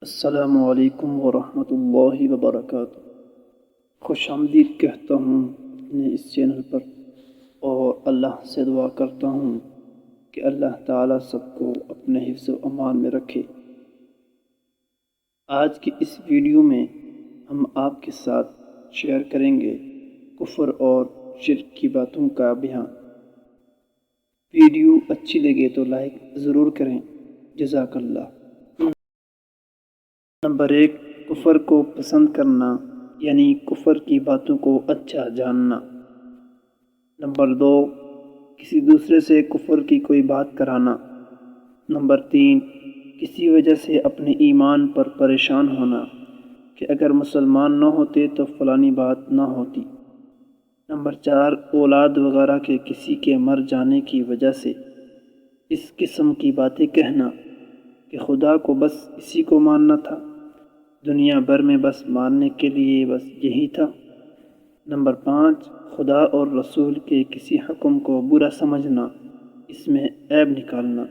السلام علیکم ورحمۃ اللہ وبرکاتہ۔ خوش آمدید کہتا ہوں اپنے اس چینل پر، اور اللہ سے دعا کرتا ہوں کہ اللہ تعالیٰ سب کو اپنے حفظ و امان میں رکھے۔ آج کی اس ویڈیو میں ہم آپ کے ساتھ شیئر کریں گے کفر اور شرک کی باتوں کا بیان۔ ویڈیو اچھی لگے تو لائک ضرور کریں، جزاک اللہ۔ نمبر 1، کفر کو پسند کرنا یعنی کفر کی باتوں کو اچھا جاننا۔ نمبر 2، کسی دوسرے سے کفر کی کوئی بات کرانا۔ نمبر 3، کسی وجہ سے اپنے ایمان پر پریشان ہونا کہ اگر مسلمان نہ ہوتے تو فلانی بات نہ ہوتی۔ نمبر 4، اولاد وغیرہ کے کسی کے مر جانے کی وجہ سے اس قسم کی باتیں کہنا کہ خدا کو بس اسی کو ماننا تھا، دنیا بھر میں بس ماننے کے لیے بس یہی تھا۔ نمبر 5، خدا اور رسول کے کسی حکم کو برا سمجھنا، اس میں عیب نکالنا۔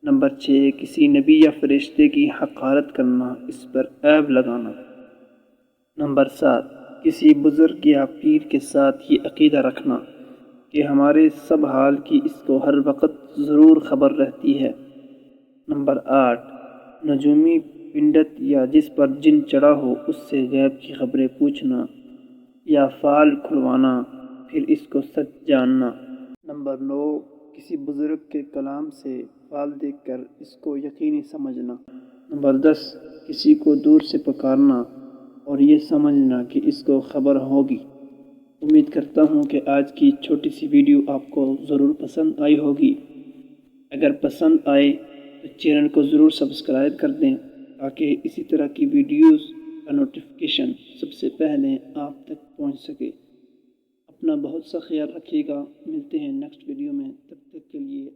نمبر 6، کسی نبی یا فرشتے کی حقارت کرنا، اس پر عیب لگانا۔ نمبر 7، کسی بزرگ یا پیر کے ساتھ یہ عقیدہ رکھنا کہ ہمارے سب حال کی اس کو ہر وقت ضرور خبر رہتی ہے۔ نمبر 8، نجومی پنڈت یا جس پر جن چڑھا ہو اس سے غیب کی خبریں پوچھنا یا فال کھلوانا پھر اس کو سچ جاننا۔ نمبر 9، کسی بزرگ کے کلام سے فال دیکھ کر اس کو یقینی سمجھنا۔ نمبر 10، کسی کو دور سے پکارنا اور یہ سمجھنا کہ اس کو خبر ہوگی۔ امید کرتا ہوں کہ آج کی چھوٹی سی ویڈیو آپ کو ضرور پسند آئی ہوگی۔ اگر پسند آئے تو چینل کو ضرور سبسکرائب کر دیں تاکہ اسی طرح کی ویڈیوز کا نوٹیفیکیشن سب سے پہلے آپ تک پہنچ سکے۔ اپنا بہت سا خیال رکھیے گا، ملتے ہیں نیکسٹ ویڈیو میں، تب تک کے لیے